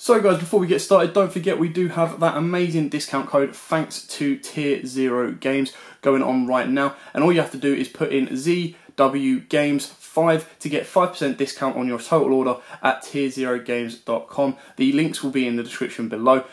So guys, before we get started, don't forget we do have that amazing discount code thanks to Tier 0 Games going on right now. And all you have to do is put in ZWGames5 to get 5% discount on your total order at tier0games.com. The links will be in the description below.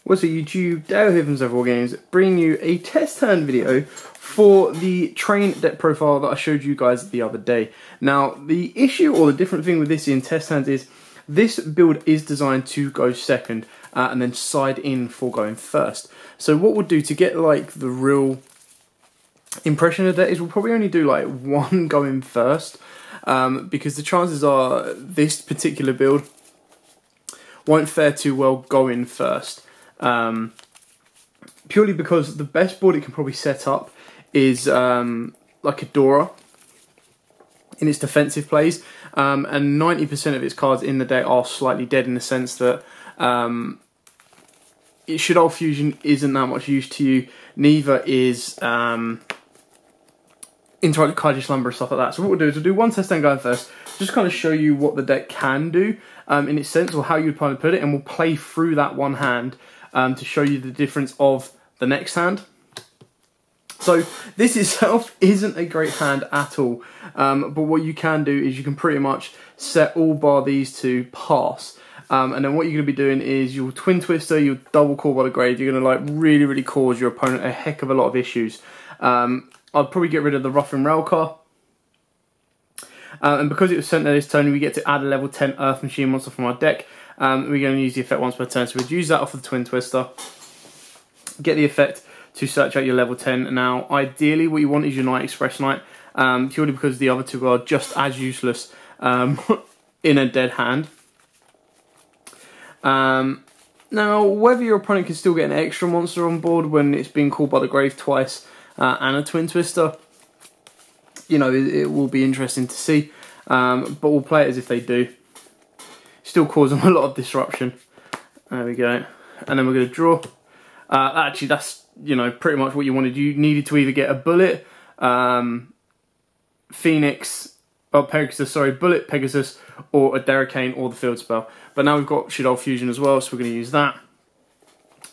What's up YouTube, Dale here from Several Games, bringing you a test hand video for the train deck profile that I showed you guys the other day. Now, the issue or the different thing with this in test hands is this build is designed to go second and then side in for going first. So what we'll do to get like the real impression of that is we'll probably only do like one going first because the chances are this particular build won't fare too well going first. Purely because the best board it can probably set up is like a Dora in its defensive plays, and 90% of its cards in the deck are slightly dead in the sense that YUGIOH Fusion isn't that much use to you, neither is Interactive Kaiju Slumber and stuff like that. So what we'll do is we'll do one test and going first, just kind of show you what the deck can do in its sense, or how you'd plan to put it, and we'll play through that one hand to show you the difference of the next hand. So this itself isn't a great hand at all, but what you can do is you can pretty much set all bar these to pass, and then what you're going to be doing is you'll twin twister, you'll double call by the grave, you're going to like really cause your opponent a heck of a lot of issues. I'd probably get rid of the Rough and Rail car, and because it was sent there this turn, we get to add a level 10 Earth Machine monster from our deck. We're going to use the effect once per turn, so we'd use that off of the twin twister, get the effect to search out your level 10. Now, ideally, what you want is your Night Express Knight, purely because the other two are just as useless in a dead hand. Now, whether your opponent can still get an extra monster on board when it's being called by the grave twice and a twin twister, you know, it will be interesting to see. But we'll play it as if they do. Still causing a lot of disruption. There we go. And then we're going to draw. Actually, that's, you know, pretty much what you wanted. You needed to either get a Bullet, Phoenix, or Pegasus, sorry, Bullet, Pegasus, or a Derricane, or the Field Spell. But now we've got YUGIOH Fusion as well, so we're going to use that.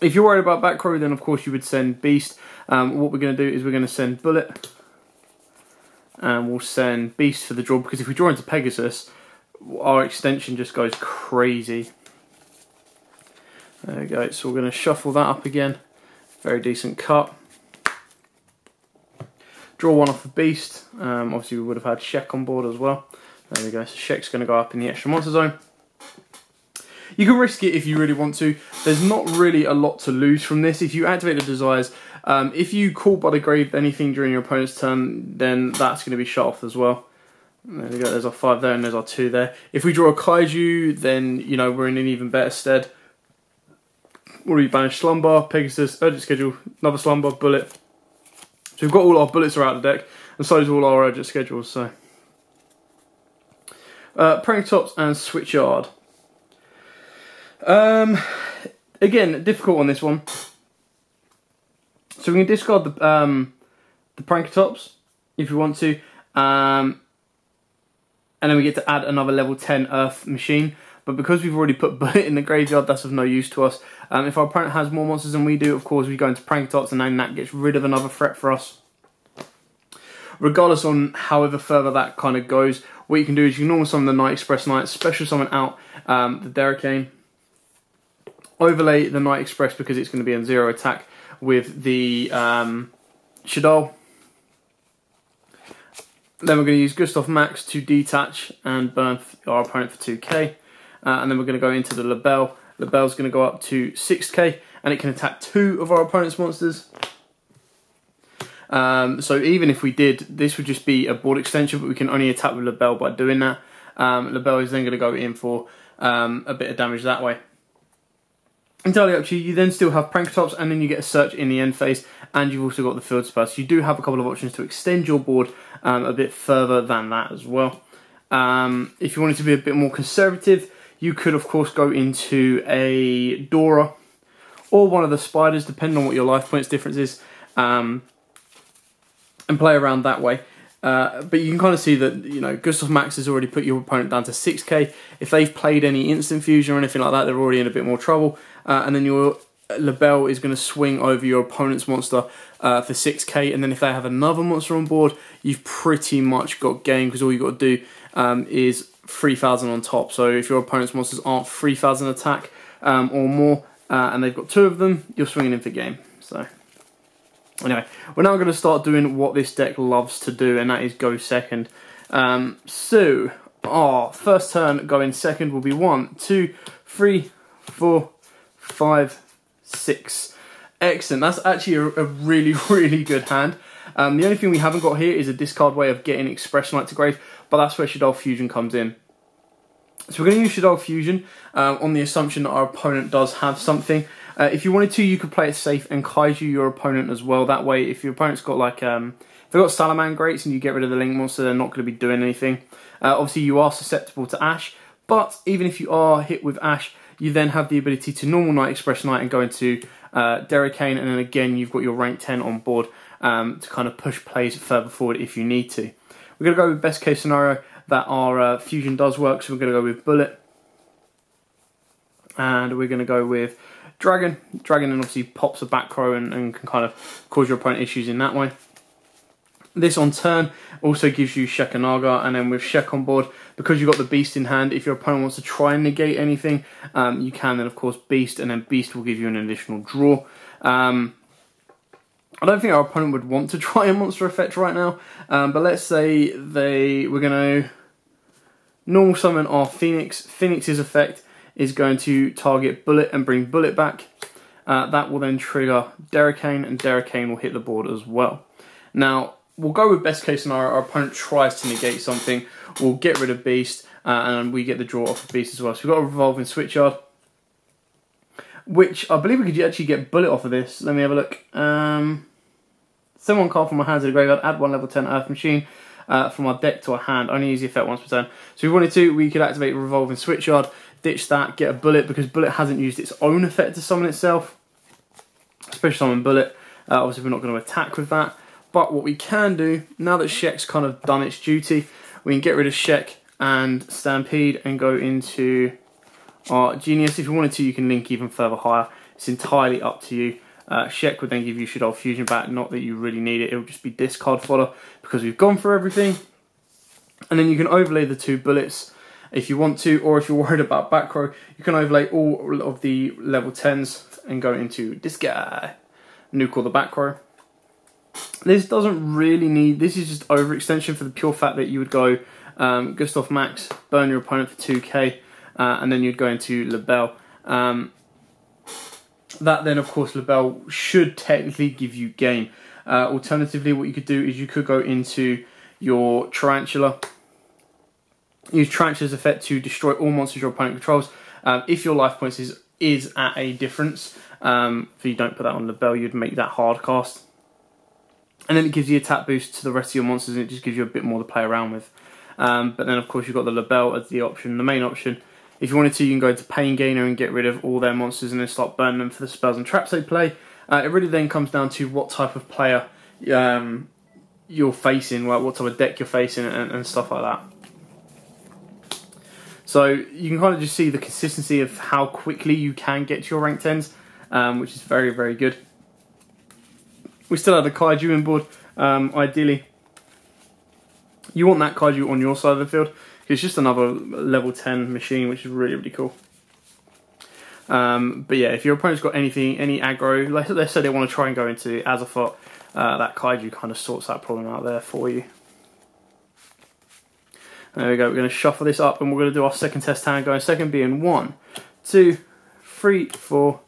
If you're worried about back row, then of course you would send Beast. What we're going to do is we're going to send Bullet, and we'll send Beast for the draw, because if we draw into Pegasus, our extension just goes crazy. There we go, so we're going to shuffle that up again. Very decent cut. Draw one off the Beast. Obviously we would have had Shek on board as well. There we go, so Shek's going to go up in the extra monster zone. You can risk it if you really want to. There's not really a lot to lose from this. If you activate the Desires, if you call by the grave anything during your opponent's turn, then that's going to be shut off as well. There we go, there's our 5 there and there's our 2 there. If we draw a Kaiju, then, you know, we're in an even better stead. We'll banish Slumber, Pegasus, Urgent Schedule, another Slumber, Bullet. So we've got all our bullets are out of the deck, and so is all our Urgent Schedules, so. Pranktops and Switchyard. Again, difficult on this one. So we can discard the Pranktops if we want to. And then we get to add another level 10 Earth Machine. But because we've already put Bullet in the graveyard, that's of no use to us. If our opponent has more monsters than we do, of course we go into Pranktops, and then that gets rid of another threat for us. Regardless on however further that kind of goes, what you can do is you can normal summon the Night Express Knight, special summon out the Derricane, overlay the Night Express because it's going to be on 0 attack with the YUGIOH. Then we're going to use Gustav Max to detach and burn our opponent for 2k. And then we're going to go into the Lebel. Lebel's going to go up to 6k, and it can attack 2 of our opponent's monsters. So even if we did, this would just be a board extension, but we can only attack with Lebel by doing that. Lebel is then going to go in for a bit of damage that way. Entirely up to you. You then still have Pranktops, and then you get a search in the end phase, and you've also got the Field Spell. So you do have a couple of options to extend your board a bit further than that as well. If you wanted to be a bit more conservative, you could of course go into a Dora or one of the Spiders, depending on what your life points difference is, and play around that way. But you can kind of see that, you know, Gustav Max has already put your opponent down to 6k. If they've played any instant fusion or anything like that, they're already in a bit more trouble. And then your Lebel is going to swing over your opponent's monster for 6k. And then if they have another monster on board, you've pretty much got game, because all you've got to do is 3,000 on top. So if your opponent's monsters aren't 3,000 attack or more, and they've got 2 of them, you're swinging in for game. So anyway, we're now going to start doing what this deck loves to do, and that is go second. So our first turn going second will be 1, 2, 3, 4, 5, 6. Excellent. That's actually a really, really good hand. The only thing we haven't got here is a discard way of getting Expression Light to grave, but that's where Shaddoll Fusion comes in. So we're going to use Shaddoll Fusion on the assumption that our opponent does have something. If you wanted to, you could play it safe and kaiju your opponent as well. That way, if your opponent's got like, if they've got Salamangreats and you get rid of the Link monster, they're not going to be doing anything. Obviously, you are susceptible to Ash, but even if you are hit with Ash, you then have the ability to normal Knight, Expression Knight, and go into Derricane, and then again, you've got your rank 10 on board to kind of push plays further forward if you need to. We're going to go with best case scenario that our fusion does work, so we're going to go with Bullet. And we're going to go with Dragon. Dragon then obviously pops a back row and can kind of cause your opponent issues in that way. This on turn also gives you Shekanaga, and then with Shek on board, because you've got the Beast in hand, if your opponent wants to try and negate anything, you can then of course Beast, and then Beast will give you an additional draw. I don't think our opponent would want to try a monster effect right now, but let's say we're going to normal summon our Phoenix. Phoenix's effect is going to target Bullet and bring Bullet back. That will then trigger Derricane, and Derricane will hit the board as well. Now, we'll go with best case scenario. Our opponent tries to negate something. We'll get rid of Beast, and we get the draw off of Beast as well. So we've got a Revolving Switchyard, which I believe we could actually get Bullet off of this. Let me have a look. Send 1 card from our hand to the graveyard, add 1 level 10 Earth Machine from our deck to our hand. Only use the effect once per turn. So if we wanted to, we could activate Revolving Switchyard, ditch that, get a Bullet, because Bullet hasn't used its own effect to summon itself. Special Summon Bullet. Obviously, we're not going to attack with that. But what we can do, now that Shek's kind of done its duty, we can get rid of Shek and Stampede and go into our Genius. If you wanted to, you can link even further higher. It's entirely up to you. Shek would then give you Shaddoll Fusion back, not that you really need it. It will just be discard fodder because we've gone for everything. And then you can overlay the 2 bullets if you want to, or if you're worried about back row, you can overlay all of the level 10s and go into this guy. Nuke all the back row. This doesn't really need, this is just overextension for the pure fact that you would go Gustav Max, burn your opponent for 2k, and then you'd go into Lebel. That then, of course, Lebel should technically give you game. Alternatively, what you could do is you could go into your Tarantula. Use Tarantula's effect to destroy all monsters your opponent controls. If your life points is at a difference, if you don't put that on Lebel, you'd make that hard cast. And then it gives you a attack boost to the rest of your monsters, and it just gives you a bit more to play around with. But then, of course, you've got the Lebel as the option, the main option. If you wanted to, you can go into Pain Gainer and get rid of all their monsters and then start burning them for the spells and traps they play. It really then comes down to what type of player you're facing, like what type of deck you're facing and stuff like that. So you can kind of just see the consistency of how quickly you can get to your rank 10s, which is very, very good. We still have the Kaiju in board. Ideally, you want that Kaiju on your side of the field. It's just another level 10 machine, which is really, really cool. But yeah, if your opponent's got anything, any aggro, let's say they want to try and go into Azathoth, that Kaiju kind of sorts that problem out there for you. There we go, we're going to shuffle this up and we're going to do our second test hand, going second being 1, 2, 3, 4,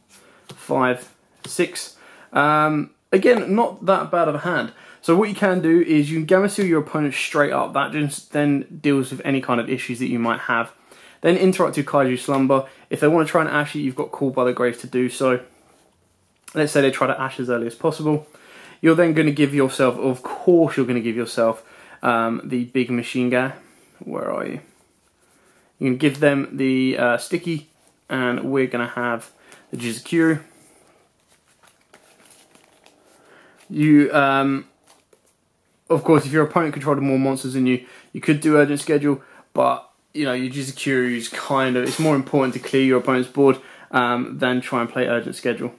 5, 6. Again, not that bad of a hand. So what you can do is you can Gamma Seal your opponent straight up. That just then deals with any kind of issues that you might have. Then Interrupted Kaiju Slumber. If they want to try and ash you, you've got Called by the Grave to do so. Let's say they try to ash as early as possible. You're then going to give yourself, of course you're going to give yourself the big machine guy. Where are you? You can give them the Sticky, and we're going to have the Of course, if your opponent controlled more monsters than you, you could do urgent schedule, but you know, YUGIOH is kind of, it's more important to clear your opponent's board than try and play urgent schedule.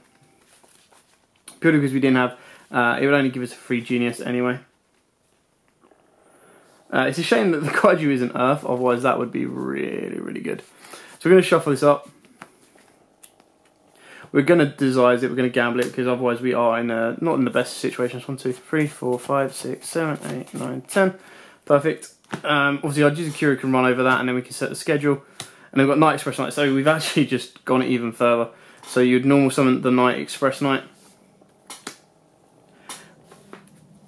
Purely because we didn't have, it would only give us a free genius anyway. It's a shame that the kaiju isn't Earth, otherwise that would be really, really good. So we're going to shuffle this up. We're going to disguise it, we're going to gamble it, because otherwise we are in not in the best situations. 1, 2, 3, 4, 5, 6, 7, 8, 9, 10. Perfect. Obviously our YUGIOH can run over that, and then we can set the schedule. And we've got Night Express Knight, so we've actually just gone it even further. So you'd normal summon the Night Express Knight.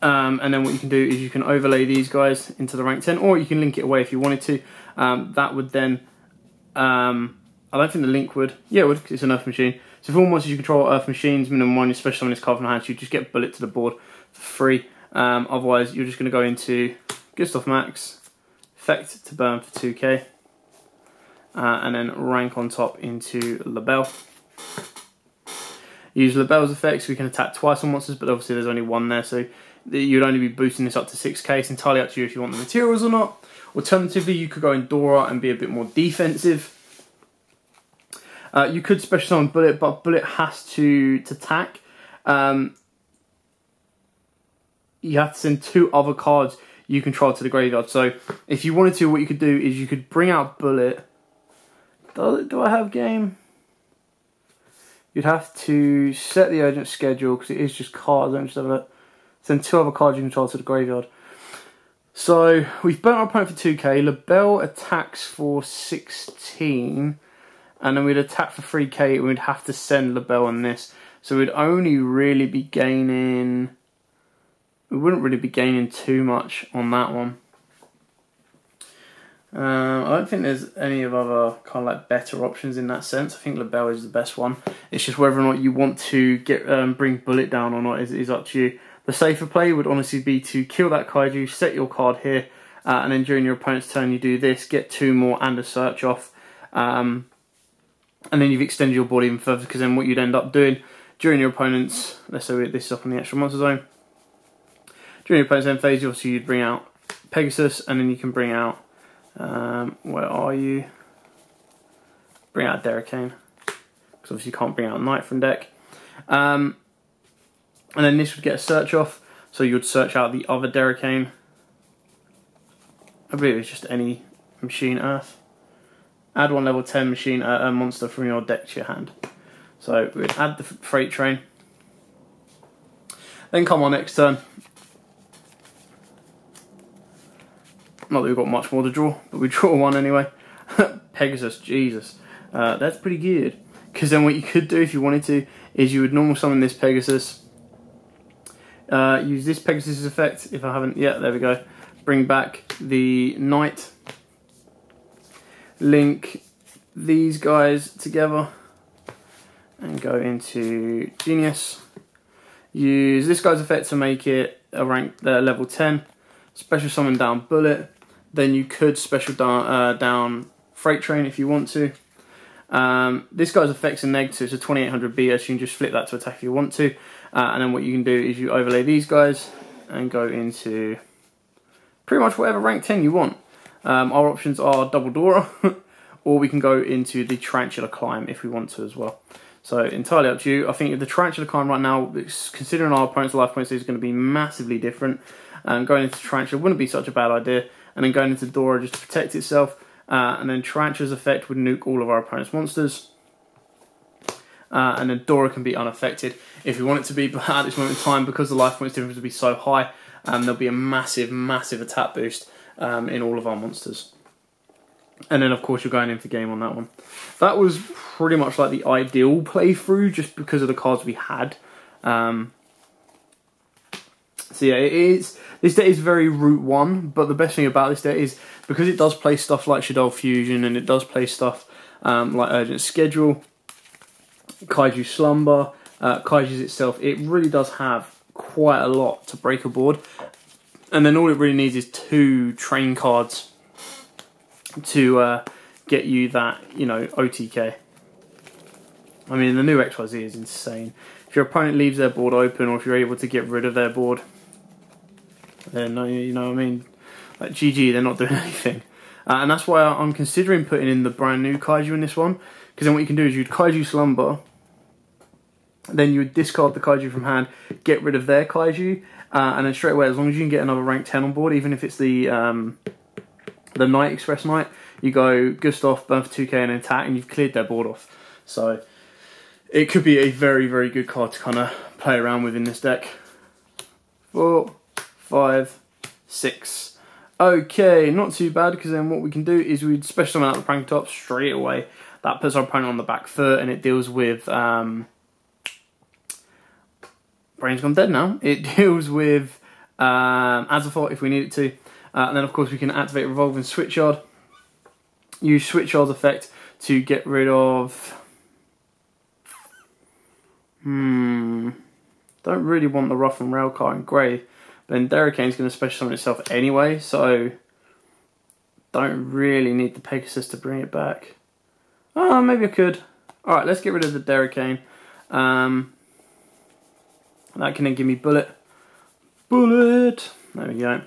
And then what you can do is you can overlay these guys into the rank 10, or you can link it away if you wanted to. That would then, I don't think the link would. Yeah, it would, because it's an Earth machine. So if all monsters you control are Earth machines, minimum 1, especially on this card from hand, you just get bullet to the board for free. Otherwise, you're just going to go into Gustav Max, effect to burn for 2k, and then rank on top into Labelle. Use Labelle's effect so we can attack twice on monsters, but obviously there's only one there, so you'd only be boosting this up to 6k. It's entirely up to you if you want the materials or not. Alternatively, you could go in Dora and be a bit more defensive. You could special summon Bullet, but Bullet has to attack. You have to send 2 other cards you control to the graveyard. So if you wanted to, what you could do is you could bring out Bullet. Do I have game? You'd have to set the urgent schedule, because it is just cards. Don't just have a look. Send 2 other cards you control to the graveyard. So we've burnt our opponent for 2k. Labelle attacks for 16. And then we'd attack for 3k, and we'd have to send Labelle on this. So we'd only really be gaining... We wouldn't really be gaining too much on that one. I don't think there's any of other kind of like better options in that sense. I think Labelle is the best one. It's just whether or not you want to get bring Bullet down or not is up to you. The safer play would honestly be to kill that kaiju, set your card here, and then during your opponent's turn you do this, get 2 more and a search off. And then you've extended your board even further, because then what you'd end up doing during your opponent's, let's say this is up on the extra monster zone. During your opponent's end phase, obviously you'd bring out Pegasus, and then you can bring out, where are you? Bring out Derricane, because obviously you can't bring out Knight from deck. And then this would get a search off, so you would search out the other Derricane. I believe it's just any machine Earth. Add 1 level 10 machine monster from your deck to your hand. So we'd add the freight train. Then come on next turn. Not that we've got much more to draw, but we draw 1 anyway. Pegasus, Jesus. That's pretty good. Because then what you could do if you wanted to is you would normal summon this Pegasus. Use this Pegasus effect, if I haven't, yeah, there we go. Bring back the Knight. Link these guys together and go into Genius. Use this guy's effect to make it a rank level 10. Special summon down Bullet. Then you could special down Freight Train if you want to. This guy's effects are negative, so 2800 BS. You can just flip that to attack if you want to. And then what you can do is you overlay these guys and go into pretty much whatever rank 10 you want. Our options are double Dora, or we can go into the Tarantula Climb if we want to as well. So entirely up to you. I think the Tarantula Climb right now, considering our opponent's life points, is going to be massively different. Going into Tarantula wouldn't be such a bad idea. And then going into Dora just to protect itself. And then Tarantula's effect would nuke all of our opponent's monsters. And then Dora can be unaffected if we want it to be, but at this moment in time, because the life points difference would be so high, there'll be a massive, massive attack boost in all of our monsters. And then of course you're going in for game on that one. That was pretty much like the ideal playthrough, just because of the cards we had. So yeah, this deck is very Route 1, but the best thing about this deck is because it does play stuff like Shadow Fusion, and it does play stuff like Urgent Schedule, Kaiju Slumber, Kaiju's itself, it really does have quite a lot to break a board. And then all it really needs is 2 train cards to get you that, you know, OTK. I mean, the new XYZ is insane. If your opponent leaves their board open, or if you're able to get rid of their board, then you know what I mean? Like GG, they're not doing anything. And that's why I'm considering putting in the brand new Kaiju in this one, because then what you can do is you'd Kaiju Slumber, then you would discard the Kaiju from hand, get rid of their Kaiju, and then straight away, as long as you can get another rank 10 on board, even if it's the Night Express Knight, you go Gustav, burn for 2k and then attack, and you've cleared their board off. So it could be a very, very good card to kind of play around with in this deck. 4, 5, 6. Okay, not too bad, because then what we can do is we'd special summon out the Pranktop straight away. That puts our opponent on the back foot, and it deals with... Brain's gone dead now. It deals with Azathoth if we need it to. And then, of course, we can activate Revolving Switchyard. Use Switchyard's effect to get rid of... Don't really want the Rough and Rail card in grey. But then Derricane's going to special summon itself anyway, so don't really need the Pegasus to bring it back. Oh, maybe I could. Alright, let's get rid of the Derricane. That can then give me Bullet. Bullet! There we go.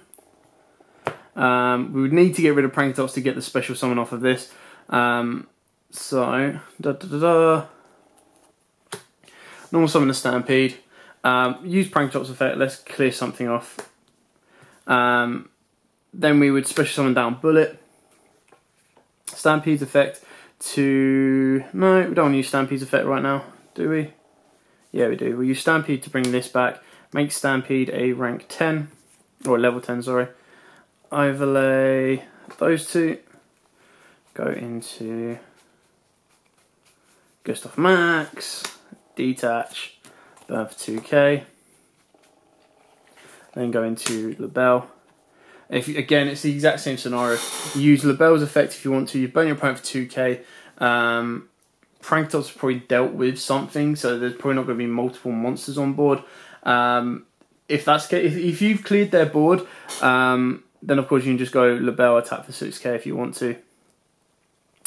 We would need to get rid of Pranktops to get the special summon off of this. Normal summon the Stampede. Use Pranktop's effect, let's clear something off. Then we would special summon down Bullet. Stampede's effect to... No, we don't want to use Stampede's effect right now, do we? Yeah, we do. We'll use Stampede to bring this back. Make Stampede a rank 10. Or a level 10, sorry. Overlay those two. Go into Gustav Max. Detach. Burn for 2k. Then go into Lebel. Again, it's the exact same scenario. You use Lebel's effect if you want to. You burn your opponent for 2k. Pranktop's probably dealt with something, so there's probably not going to be multiple monsters on board. If that's the case, if you've cleared their board, then of course you can just go Lebel, attack for 6k if you want to.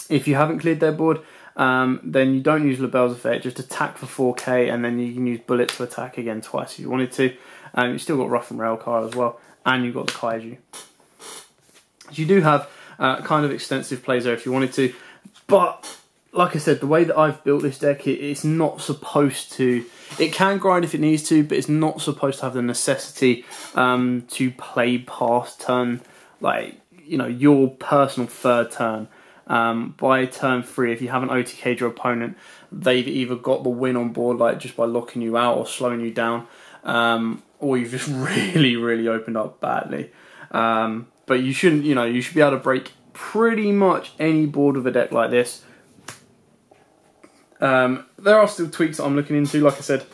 If you haven't cleared their board, then you don't use Lebel's effect, just attack for 4k, and then you can use Bullet to attack again twice if you wanted to. You've still got Rough and Rail card as well, and you've got the Kaiju. So you do have kind of extensive plays there if you wanted to, but like I said, the way that I've built this deck, it's not supposed to... It can grind if it needs to, but it's not supposed to have the necessity to play past turn, like, you know, your personal third turn. By turn 3, if you haven't OTK'd your opponent, they've either got the win on board, like just by locking you out or slowing you down, or you've just really, really opened up badly. But you shouldn't, you know, you should be able to break pretty much any board with a deck like this. There are still tweaks that I'm looking into. Like I said,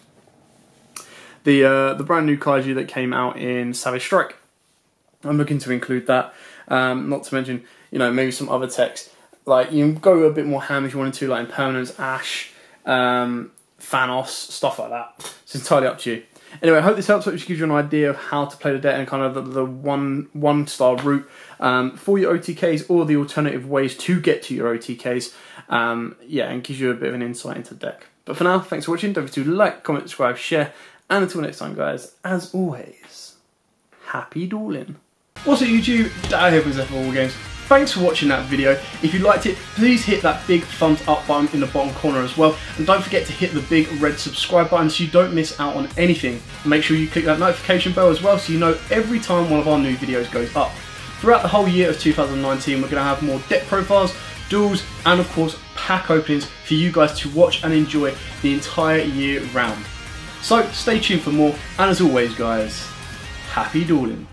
the brand new Kaiju that came out in Savage Strike, I'm looking to include that. Not to mention, you know, maybe some other techs. Like, you can go a bit more ham if you wanted to, like Impermanence, Ash, Thanos, stuff like that. It's entirely up to you. Anyway, I hope this helps. Hope this gives you an idea of how to play the deck and kind of the one-star route for your OTKs, or the alternative ways to get to your OTKs. Yeah, and gives you a bit of an insight into the deck. But for now, thanks for watching. Don't forget to like, comment, subscribe, share, and until next time, guys, as always, happy dueling. What's up, YouTube? Dow here from War Games. Thanks for watching that video. If you liked it, please hit that big thumbs up button in the bottom corner as well. And don't forget to hit the big red subscribe button so you don't miss out on anything. Make sure you click that notification bell as well so you know every time one of our new videos goes up. Throughout the whole year of 2019, we're going to have more deck profiles, duels, and of course pack openings for you guys to watch and enjoy the entire year round. So stay tuned for more, and as always, guys, happy dueling.